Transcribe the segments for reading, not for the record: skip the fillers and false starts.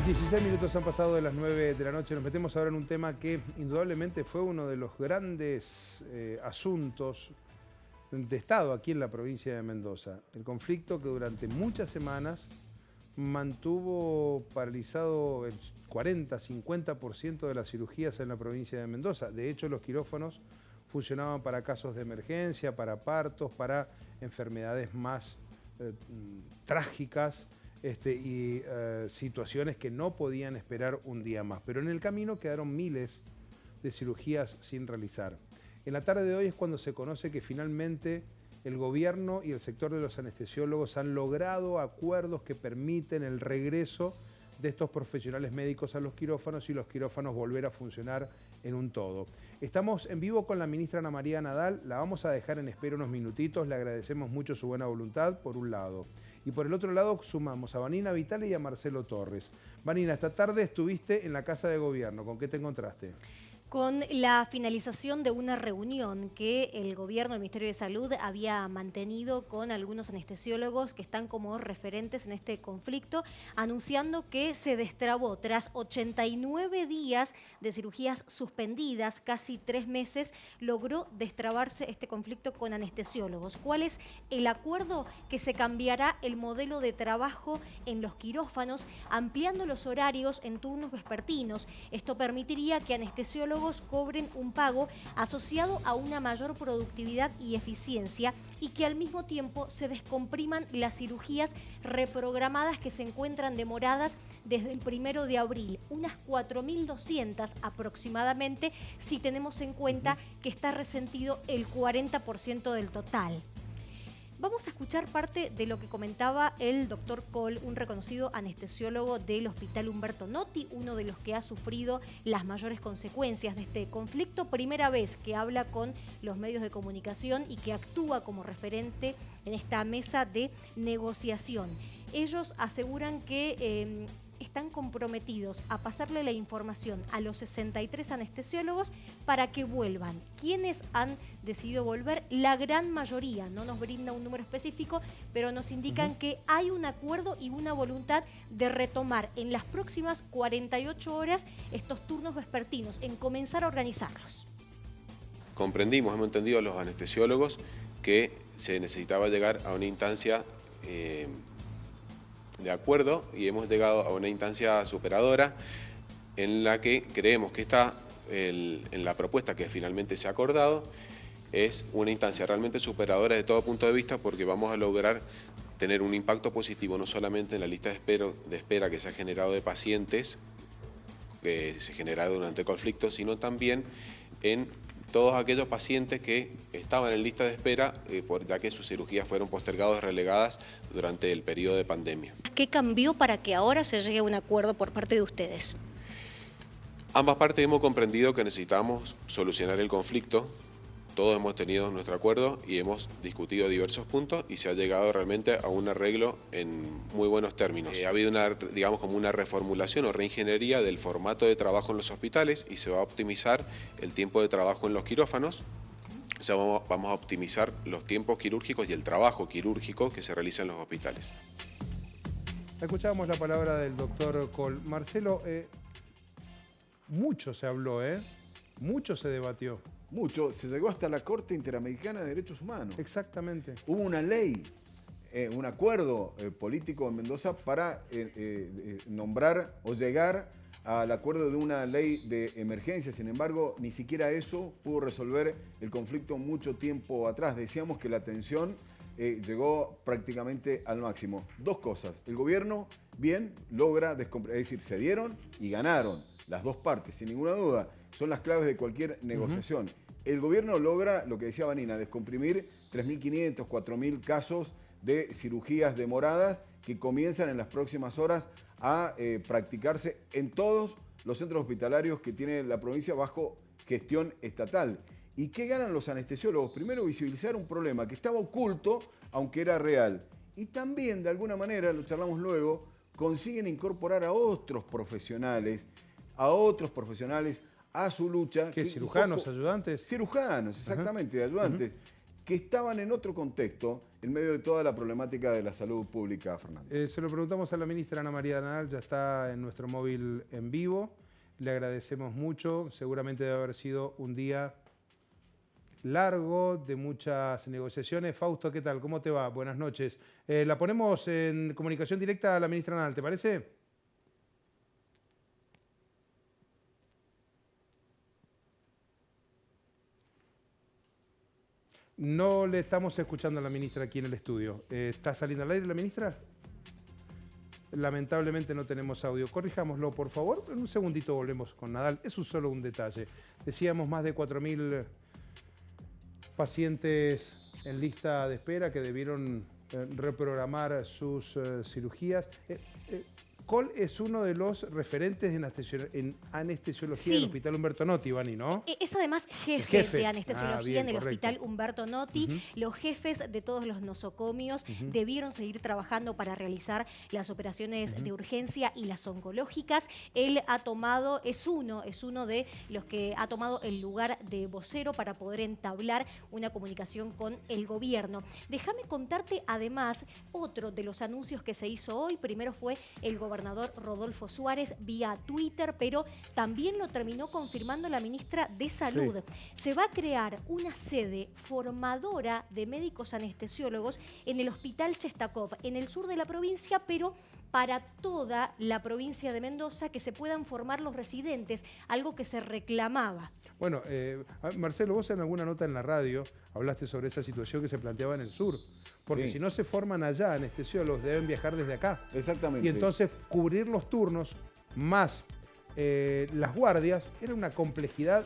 16 minutos han pasado de las 9 de la noche. Nos metemos ahora en un tema que indudablemente fue uno de los grandes asuntos de Estado aquí en la provincia de Mendoza. El conflicto que durante muchas semanas mantuvo paralizado el 40-50% de las cirugías en la provincia de Mendoza. De hecho, los quirófanos funcionaban para casos de emergencia, para partos, para enfermedades más trágicas. Situaciones que no podían esperar un día más. Pero en el camino quedaron miles de cirugías sin realizar. En la tarde de hoy es cuando se conoce que finalmente el gobierno y el sector de los anestesiólogos han logrado acuerdos que permiten el regreso de estos profesionales médicos a los quirófanos y los quirófanos volver a funcionar en un todo. Estamos en vivo con la ministra Ana María Nadal, la vamos a dejar en espera unos minutitos, le agradecemos mucho su buena voluntad, por un lado. Y por el otro lado sumamos a Vanina Vitale y a Marcelo Torres. Vanina, esta tarde estuviste en la Casa de Gobierno, ¿con qué te encontraste? Con la finalización de una reunión que el gobierno, el Ministerio de Salud, había mantenido con algunos anestesiólogos que están como referentes en este conflicto, anunciando que se destrabó tras 89 días de cirugías suspendidas, casi 3 meses, logró destrabarse este conflicto con anestesiólogos. ¿Cuál es el acuerdo? Que se cambiará el modelo de trabajo en los quirófanos, ampliando los horarios en turnos vespertinos. Esto permitiría que anestesiólogos cobren un pago asociado a una mayor productividad y eficiencia y que al mismo tiempo se descompriman las cirugías reprogramadas que se encuentran demoradas desde el 1 de abril, unas 4.200 aproximadamente, si tenemos en cuenta que está resentido el 40% del total. Vamos a escuchar parte de lo que comentaba el doctor Kohl, un reconocido anestesiólogo del Hospital Humberto Notti, uno de los que ha sufrido las mayores consecuencias de este conflicto. Primera vez que habla con los medios de comunicación y que actúa como referente en esta mesa de negociación. Ellos aseguran que están comprometidos a pasarle la información a los 63 anestesiólogos para que vuelvan. ¿Quiénes han decidido volver? La gran mayoría, no nos brinda un número específico, pero nos indican que hay un acuerdo y una voluntad de retomar en las próximas 48 horas estos turnos vespertinos, en comenzar a organizarlos. Comprendimos, hemos entendido los anestesiólogos que se necesitaba llegar a una instancia de acuerdo y hemos llegado a una instancia superadora en la que creemos que está en la propuesta que finalmente se ha acordado es una instancia realmente superadora de todo punto de vista porque vamos a lograr tener un impacto positivo no solamente en la lista de espera que se ha generado de pacientes que se genera durante el conflicto, sino también en todos aquellos pacientes que estaban en lista de espera, ya que sus cirugías fueron postergadas o relegadas durante el periodo de pandemia. ¿Qué cambió para que ahora se llegue a un acuerdo por parte de ustedes? Ambas partes hemos comprendido que necesitamos solucionar el conflicto. Todos hemos tenido nuestro acuerdo y hemos discutido diversos puntos y se ha llegado realmente a un arreglo en muy buenos términos. Ha habido digamos como una reformulación o reingeniería del formato de trabajo en los hospitales y se va a optimizar el tiempo de trabajo en los quirófanos. O sea, vamos a optimizar los tiempos quirúrgicos y el trabajo quirúrgico que se realiza en los hospitales. Escuchábamos la palabra del doctor Kohl. Marcelo, mucho se habló, mucho se debatió. Mucho, se llegó hasta la Corte Interamericana de Derechos Humanos. Exactamente. Hubo una ley, un acuerdo político en Mendoza para nombrar o llegar al acuerdo de una ley de emergencia. Sin embargo, ni siquiera eso pudo resolver el conflicto mucho tiempo atrás. Decíamos que la tensión llegó prácticamente al máximo. Dos cosas. El gobierno, bien, logra descomprimir, es decir, cedieron y ganaron las dos partes, sin ninguna duda. Son las claves de cualquier negociación. El gobierno logra, lo que decía Vanina, descomprimir 3.500, 4.000 casos de cirugías demoradas que comienzan en las próximas horas a practicarse en todos los centros hospitalarios que tiene la provincia bajo gestión estatal. ¿Y qué ganan los anestesiólogos? Primero, visibilizar un problema que estaba oculto, aunque era real. Y también, de alguna manera, lo charlamos luego, consiguen incorporar a otros profesionales a su lucha. ¿Qué, cirujanos, ayudantes? Cirujanos, exactamente, ayudantes. que estaban en otro contexto en medio de toda la problemática de la salud pública, Fernando. Se lo preguntamos a la ministra Ana María Nadal, ya está en nuestro móvil en vivo. Le agradecemos mucho, seguramente debe haber sido un día largo, de muchas negociaciones. Fausto, ¿qué tal? ¿Cómo te va? Buenas noches. La ponemos en comunicación directa a la ministra Nadal, ¿te parece? No le estamos escuchando a la ministra aquí en el estudio. ¿Está saliendo al aire la ministra? Lamentablemente no tenemos audio. Corrijámoslo, por favor. En un segundito volvemos con Nadal. Es solo un detalle. Decíamos más de 4.000 pacientes en lista de espera que debieron reprogramar sus cirugías. Col es uno de los referentes en anestesiología del Hospital Humberto Notti, Vani, ¿no? Es además jefe de anestesiología en el Hospital Humberto Notti. Los jefes de todos los nosocomios debieron seguir trabajando para realizar las operaciones de urgencia y las oncológicas. Él ha tomado, es uno de los que ha tomado el lugar de vocero para poder entablar una comunicación con el gobierno. Déjame contarte además otro de los anuncios que se hizo hoy. Primero fue el gobernador Rodolfo Suárez vía Twitter, pero también lo terminó confirmando la ministra de Salud. Sí. Se va a crear una sede formadora de médicos anestesiólogos en el Hospital Chestakov, en el sur de la provincia, pero para toda la provincia de Mendoza, que se puedan formar los residentes, algo que se reclamaba. Bueno, Marcelo, vos en alguna nota en la radio hablaste sobre esa situación que se planteaba en el sur. Porque si no se forman allá anestesiólogos, deben viajar desde acá. Exactamente. Y entonces cubrir los turnos más las guardias era una complejidad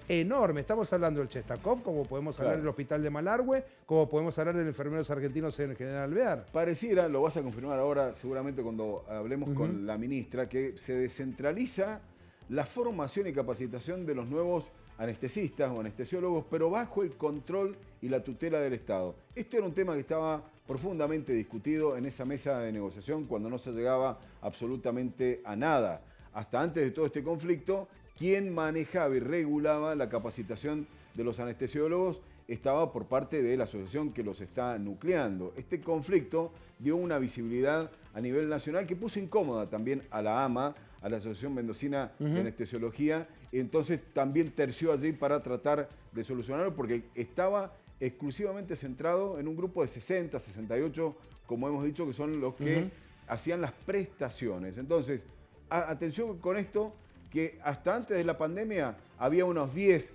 enorme. Estamos hablando del Chestakov, como podemos hablar del Hospital de Malargüe, como podemos hablar de enfermeros argentinos en General Alvear. Pareciera, lo vas a confirmar ahora seguramente cuando hablemos con la ministra, que se descentraliza la formación y capacitación de los nuevos anestesistas o anestesiólogos, pero bajo el control y la tutela del Estado. Esto era un tema que estaba profundamente discutido en esa mesa de negociación cuando no se llegaba absolutamente a nada. Hasta antes de todo este conflicto, quien manejaba y regulaba la capacitación de los anestesiólogos estaba por parte de la asociación que los está nucleando. Este conflicto dio una visibilidad a nivel nacional que puso incómoda también a la AMA, a la Asociación Mendocina de Anestesiología, entonces también terció allí para tratar de solucionarlo porque estaba exclusivamente centrado en un grupo de 60, 68, como hemos dicho, que son los que hacían las prestaciones. Entonces, atención con esto, que hasta antes de la pandemia había unos 10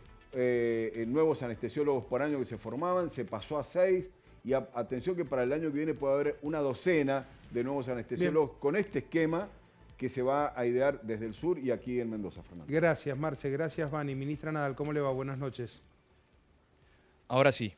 nuevos anestesiólogos por año que se formaban, se pasó a 6 y atención que para el año que viene puede haber una docena de nuevos anestesiólogos con este esquema que se va a idear desde el sur y aquí en Mendoza, Fernando. Gracias, Marce. Gracias, Vani. Ministra Nadal, ¿cómo le va? Buenas noches. Ahora sí.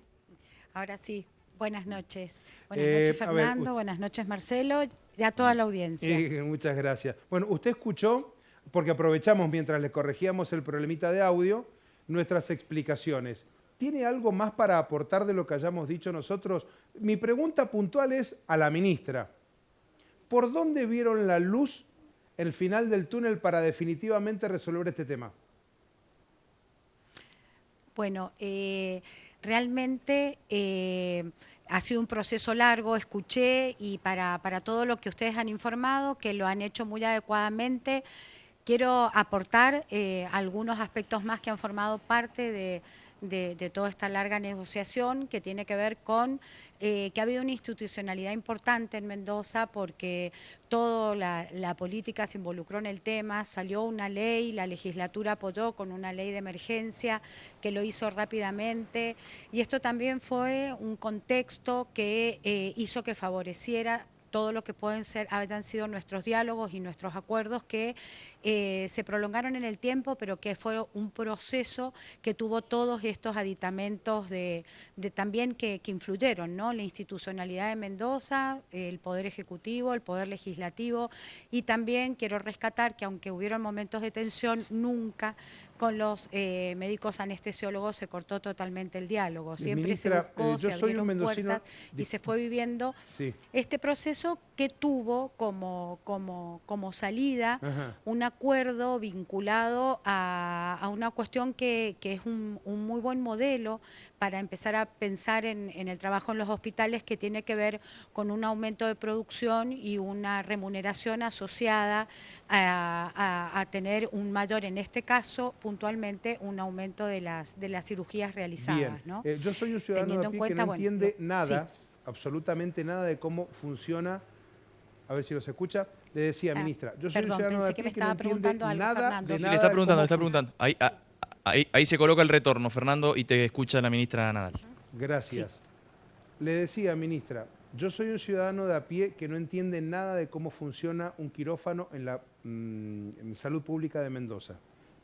Ahora sí. Buenas noches. Buenas noches, Fernando. Buenas noches, Marcelo. Y a toda la audiencia. Muchas gracias. Bueno, usted escuchó, porque aprovechamos mientras le corregíamos el problemita de audio, nuestras explicaciones. ¿Tiene algo más para aportar de lo que hayamos dicho nosotros? Mi pregunta puntual es a la ministra. ¿Por dónde vieron la luz el final del túnel para definitivamente resolver este tema? Bueno, realmente ha sido un proceso largo, escuché y para todo lo que ustedes han informado, que lo han hecho muy adecuadamente, quiero aportar algunos aspectos más que han formado parte de toda esta larga negociación que tiene que ver con que ha habido una institucionalidad importante en Mendoza porque toda la política se involucró en el tema, salió una ley, la legislatura apoyó con una ley de emergencia que lo hizo rápidamente y esto también fue un contexto que hizo que favoreciera todo lo que hayan sido nuestros diálogos y nuestros acuerdos que se prolongaron en el tiempo, pero que fue un proceso que tuvo todos estos aditamentos también que influyeron, ¿no? La institucionalidad de Mendoza, el Poder Ejecutivo, el Poder Legislativo, y también quiero rescatar que aunque hubieron momentos de tensión, nunca con los médicos anestesiólogos se cortó totalmente el diálogo. Siempre Ministra, se buscó, se yo soy un abrieron mendocino... puertas y se fue viviendo Sí. este proceso que tuvo como salida Ajá. un acuerdo vinculado a una cuestión que es un muy buen modelo para empezar a pensar en el trabajo en los hospitales, que tiene que ver con un aumento de producción y una remuneración asociada a tener un mayor, en este caso, puntualmente, un aumento de las cirugías realizadas. Bien. ¿No? Yo soy un ciudadano Teniendo de a en pie cuenta, que no bueno, entiende lo- nada, sí. absolutamente nada de cómo funciona. A ver si los escucha. Le decía, ministra, yo soy Perdón, un ciudadano de a pensé que pie me que no estaba entiende preguntando algo, nada Fernando. de Sí, nada le está de preguntando, cómo le está preguntando. Ahí se coloca el retorno, Fernando, y te escucha la ministra Nadal. Gracias. Le decía, ministra, yo soy un ciudadano de a pie que no entiende nada de cómo funciona un quirófano en la en salud pública de Mendoza.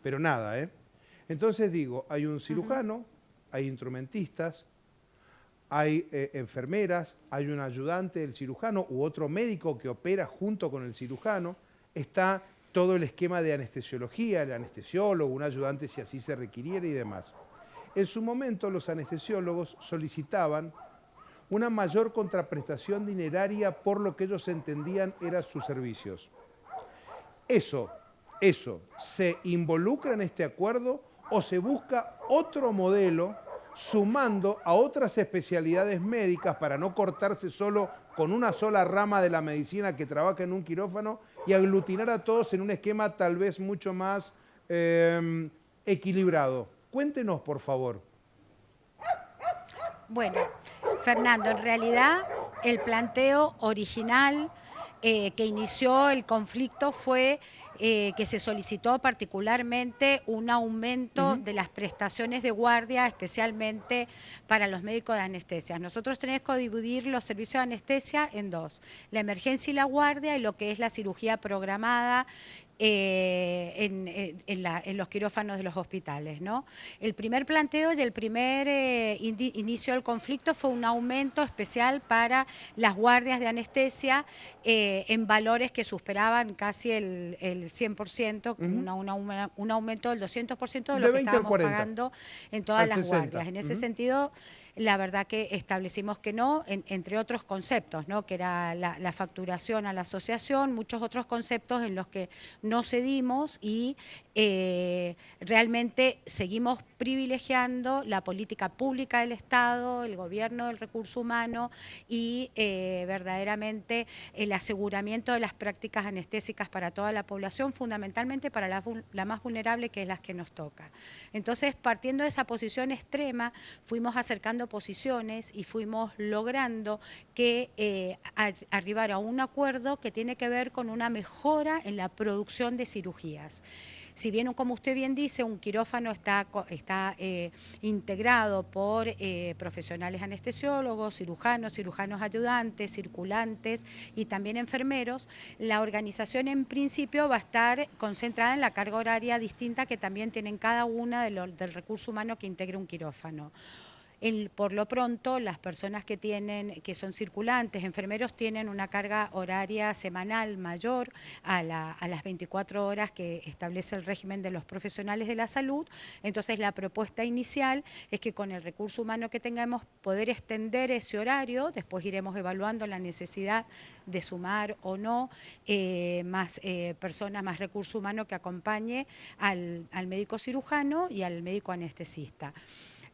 Pero nada, ¿eh? Entonces digo, hay un cirujano, hay instrumentistas, hay enfermeras, hay un ayudante del cirujano u otro médico que opera junto con el cirujano, está todo el esquema de anestesiología, el anestesiólogo, un ayudante si así se requiriera y demás. En su momento los anestesiólogos solicitaban una mayor contraprestación dineraria por lo que ellos entendían eran sus servicios. Eso, ¿se involucra en este acuerdo o se busca otro modelo sumando a otras especialidades médicas para no cortarse solo con una sola rama de la medicina que trabaja en un quirófano y aglutinar a todos en un esquema tal vez mucho más equilibrado? Cuéntenos, por favor. Bueno, Fernando, en realidad el planteo original que inició el conflicto fue que se solicitó particularmente un aumento de las prestaciones de guardia, especialmente para los médicos de anestesia. Nosotros tenemos que dividir los servicios de anestesia en dos: la emergencia y la guardia, y lo que es la cirugía programada en los quirófanos de los hospitales, ¿no? El primer planteo y el primer inicio del conflicto fue un aumento especial para las guardias de anestesia en valores que superaban casi el 100%, un aumento del 200% de lo De que 20 al estábamos 40. pagando en todas Al las 60. guardias. En ese sentido, la verdad que establecimos que no, entre otros conceptos, ¿no? Que era la facturación a la asociación, muchos otros conceptos en los que no cedimos y realmente seguimos privilegiando la política pública del Estado, el gobierno del recurso humano y verdaderamente el aseguramiento de las prácticas anestésicas para toda la población, fundamentalmente para la más vulnerable, que es la que nos toca. Entonces, partiendo de esa posición extrema, fuimos acercando posiciones y fuimos logrando que arribar a un acuerdo que tiene que ver con una mejora en la producción de cirugías. Si bien, como usted bien dice, un quirófano está integrado por profesionales anestesiólogos, cirujanos ayudantes, circulantes y también enfermeros, la organización en principio va a estar concentrada en la carga horaria distinta que también tienen cada una del recurso humano que integre un quirófano. Por lo pronto, las personas que son circulantes, enfermeros, tienen una carga horaria semanal mayor a las 24 horas que establece el régimen de los profesionales de la salud. Entonces, la propuesta inicial es que con el recurso humano que tengamos, poder extender ese horario. Después iremos evaluando la necesidad de sumar o no más personas, más recurso humano que acompañe al médico cirujano y al médico anestesista.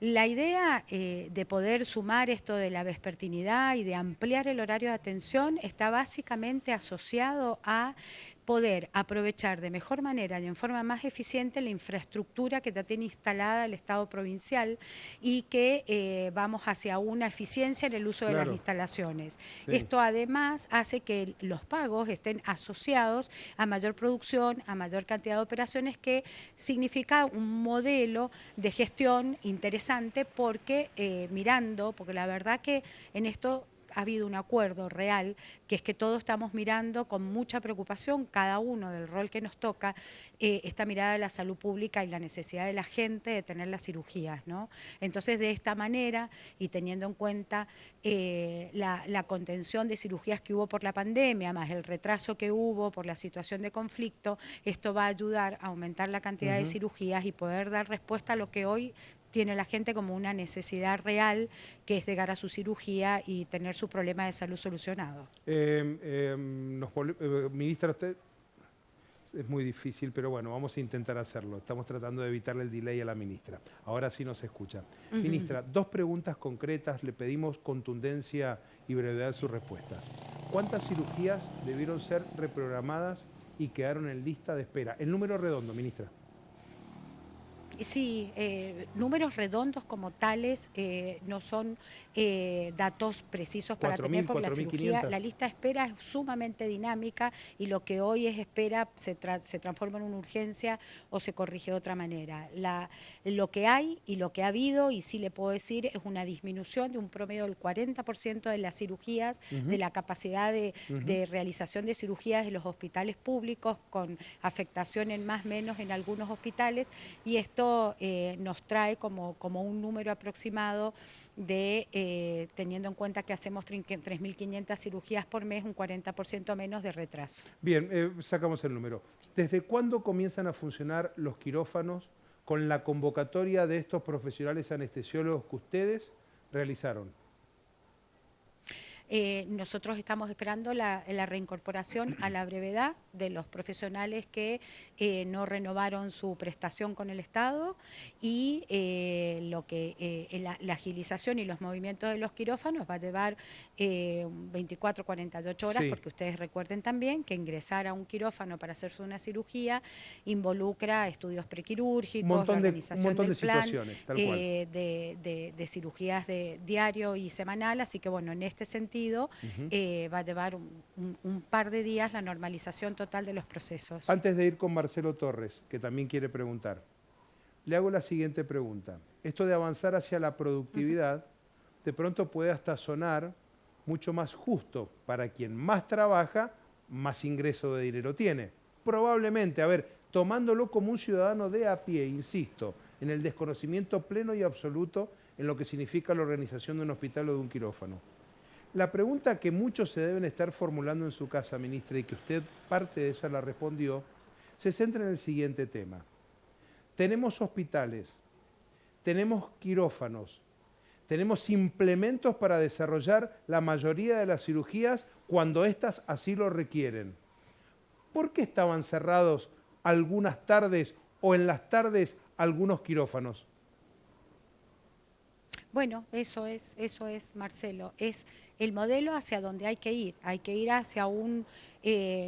La idea de poder sumar esto de la vespertinidad y de ampliar el horario de atención está básicamente asociado a poder aprovechar de mejor manera y en forma más eficiente la infraestructura que ya tiene instalada el Estado provincial y que vamos hacia una eficiencia en el uso de las instalaciones. Sí. Esto además hace que los pagos estén asociados a mayor producción, a mayor cantidad de operaciones, que significa un modelo de gestión interesante porque porque la verdad que en esto ha habido un acuerdo real, que es que todos estamos mirando con mucha preocupación, cada uno del rol que nos toca, esta mirada de la salud pública y la necesidad de la gente de tener las cirugías, ¿no? Entonces, de esta manera, y teniendo en cuenta la contención de cirugías que hubo por la pandemia, más el retraso que hubo por la situación de conflicto, esto va a ayudar a aumentar la cantidad de cirugías y poder dar respuesta a lo que hoy tiene la gente como una necesidad real, que es llegar a su cirugía y tener su problema de salud solucionado. Ministra, usted, es muy difícil, pero bueno, vamos a intentar hacerlo. Estamos tratando de evitarle el delay a la ministra. Ahora sí nos escucha. Ministra, 2 preguntas concretas, le pedimos contundencia y brevedad en sus respuestas. ¿Cuántas cirugías debieron ser reprogramadas y quedaron en lista de espera? El número redondo, ministra. Sí, números redondos como tales no son datos precisos para tener, porque la cirugía, la lista de espera es sumamente dinámica y lo que hoy es espera se transforma en una urgencia o se corrige de otra manera. Lo que hay y lo que ha habido, y sí le puedo decir, es una disminución de un promedio del 40% de las cirugías, de la capacidad de realización de cirugías de los hospitales públicos, con afectación en más o menos en algunos hospitales, y esto nos trae como un número aproximado de, teniendo en cuenta que hacemos 3.500 cirugías por mes, un 40% menos de retraso. Bien, sacamos el número. ¿Desde cuándo comienzan a funcionar los quirófanos con la convocatoria de estos profesionales anestesiólogos que ustedes realizaron? Nosotros estamos esperando la reincorporación a la brevedad de los profesionales que no renovaron su prestación con el Estado y la agilización y los movimientos de los quirófanos va a llevar 24, 48 horas, porque ustedes recuerden también que ingresar a un quirófano para hacerse una cirugía involucra estudios prequirúrgicos, la organización del plan de cirugías de diario y semanal, así que bueno, en este sentido va a llevar un par de días la normalización total de los procesos. Antes de ir con Marcelo Torres, que también quiere preguntar, le hago la siguiente pregunta. Esto de avanzar hacia la productividad, de pronto puede hasta sonar mucho más justo para quien más trabaja, más ingreso de dinero tiene. Probablemente, a ver, tomándolo como un ciudadano de a pie, insisto, en el desconocimiento pleno y absoluto en lo que significa la organización de un hospital o de un quirófano. La pregunta que muchos se deben estar formulando en su casa, ministra, y que usted parte de esa la respondió, se centra en el siguiente tema. Tenemos hospitales, tenemos quirófanos, tenemos implementos para desarrollar la mayoría de las cirugías cuando éstas así lo requieren. ¿Por qué estaban cerrados algunas tardes o en las tardes algunos quirófanos? Bueno, eso es, Marcelo, es el modelo hacia donde hay que ir hacia un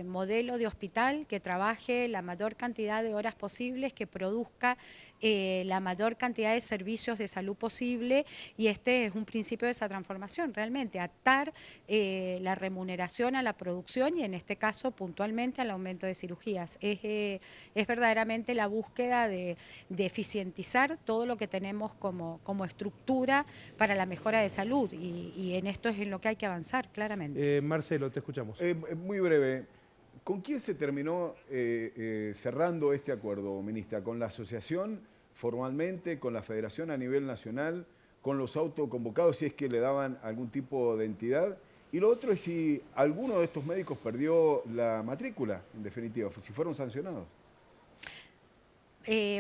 modelo de hospital que trabaje la mayor cantidad de horas posibles, que produzca la mayor cantidad de servicios de salud posible, y este es un principio de esa transformación, realmente, atar la remuneración a la producción y en este caso puntualmente al aumento de cirugías. Es verdaderamente la búsqueda de eficientizar todo lo que tenemos como estructura para la mejora de salud y en esto es en lo que hay que avanzar, claramente. Marcelo, te escuchamos. Muy breve. ¿Con quién se terminó cerrando este acuerdo, ministra? ¿Con la asociación formalmente, con la federación a nivel nacional, con los autoconvocados si es que le daban algún tipo de entidad? Y lo otro es si alguno de estos médicos perdió la matrícula, en definitiva, si fueron sancionados.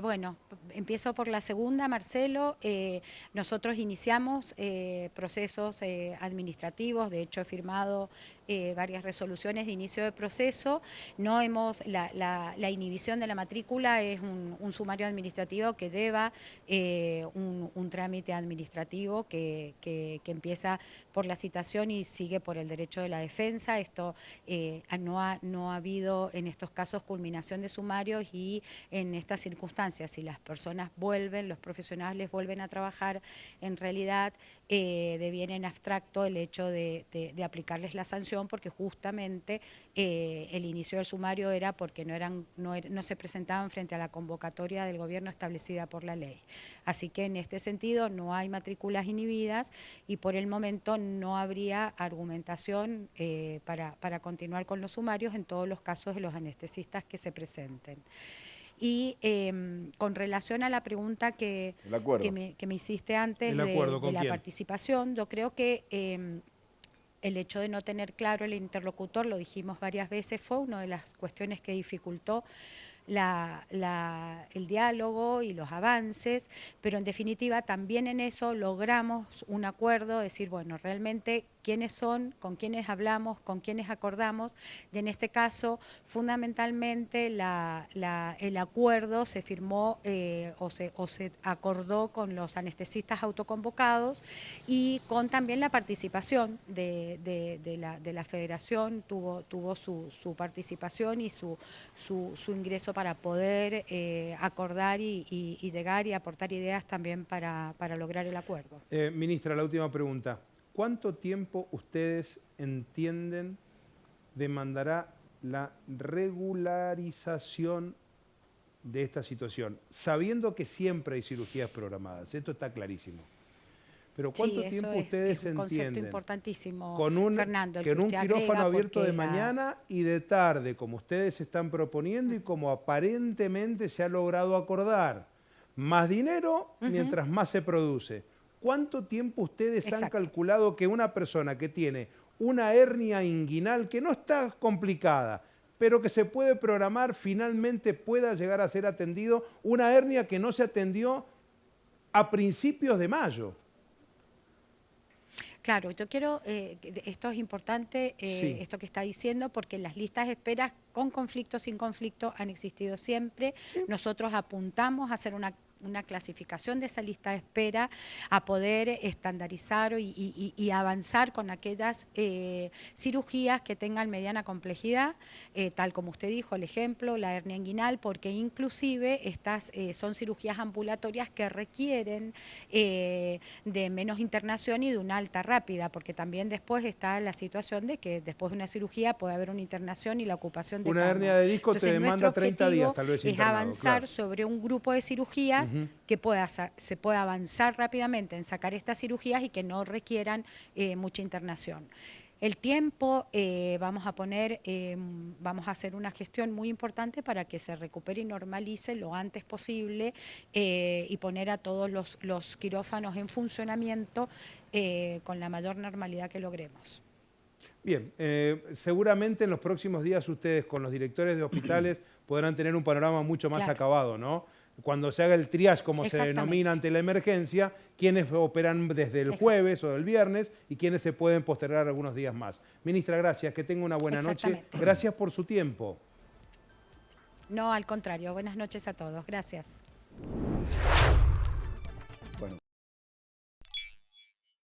Bueno, empiezo por la segunda, Marcelo. Nosotros iniciamos procesos administrativos, de hecho he firmado varias resoluciones de inicio de proceso. No hemos, la inhibición de la matrícula es un sumario administrativo que lleva un trámite administrativo que empieza por la citación y sigue por el derecho de la defensa. Esto no ha habido en estos casos culminación de sumarios y en estas circunstancias, si las personas vuelven, los profesionales vuelven a trabajar, en realidad deviene en abstracto el hecho de aplicarles la sanción situación porque justamente el inicio del sumario era porque no se presentaban frente a la convocatoria del gobierno establecida por la ley. Así que en este sentido no hay matrículas inhibidas y por el momento no habría argumentación para continuar con los sumarios en todos los casos de los anestesistas que se presenten. Y con relación a la pregunta que me hiciste antes de la participación, yo creo que el hecho de no tener claro el interlocutor, lo dijimos varias veces, fue una de las cuestiones que dificultó el diálogo y los avances, pero en definitiva también en eso logramos un acuerdo, decir, bueno, realmente quiénes son, con quiénes hablamos, con quiénes acordamos, y en este caso fundamentalmente el acuerdo se firmó o se acordó con los anestesistas autoconvocados y con también la participación de la federación, tuvo su participación y su ingreso para poder acordar y llegar y aportar ideas también para lograr el acuerdo. Ministra, la última pregunta. ¿Cuánto tiempo ustedes entienden demandará la regularización de esta situación? Sabiendo que siempre hay cirugías programadas, esto está clarísimo. Pero ¿cuánto tiempo ustedes entienden? Concepto importantísimo, Fernando, que en un quirófano abierto de mañana y de tarde, como ustedes están proponiendo y como aparentemente se ha logrado acordar, más dinero mientras más se produce. ¿Cuánto tiempo ustedes han calculado que una persona que tiene una hernia inguinal que no está complicada, pero que se puede programar, finalmente pueda llegar a ser atendido, una hernia que no se atendió a principios de mayo? Claro, yo quiero, esto es importante, esto que está diciendo, porque las listas de espera con conflicto, sin conflicto, han existido siempre. Sí. Nosotros apuntamos a hacer una clasificación de esa lista de espera, a poder estandarizar y avanzar con aquellas cirugías que tengan mediana complejidad, tal como usted dijo, el ejemplo, la hernia inguinal, porque inclusive estas son cirugías ambulatorias que requieren de menos internación y de una alta rápida, porque también después está la situación de que después de una cirugía puede haber una internación y la ocupación de una hernia de disco. Entonces, te demanda 30 días, tal vez internado, es avanzar sobre un grupo de cirugías que se pueda avanzar rápidamente en sacar estas cirugías y que no requieran mucha internación. El tiempo, vamos a hacer una gestión muy importante para que se recupere y normalice lo antes posible y poner a todos los quirófanos en funcionamiento con la mayor normalidad que logremos. Bien, seguramente en los próximos días ustedes con los directores de hospitales podrán tener un panorama mucho más acabado, ¿no? Cuando se haga el triage, como se denomina ante la emergencia, quiénes operan desde el jueves o el viernes y quiénes se pueden postergar algunos días más. Ministra, gracias, que tenga una buena noche. Gracias por su tiempo. No, al contrario, buenas noches a todos. Gracias.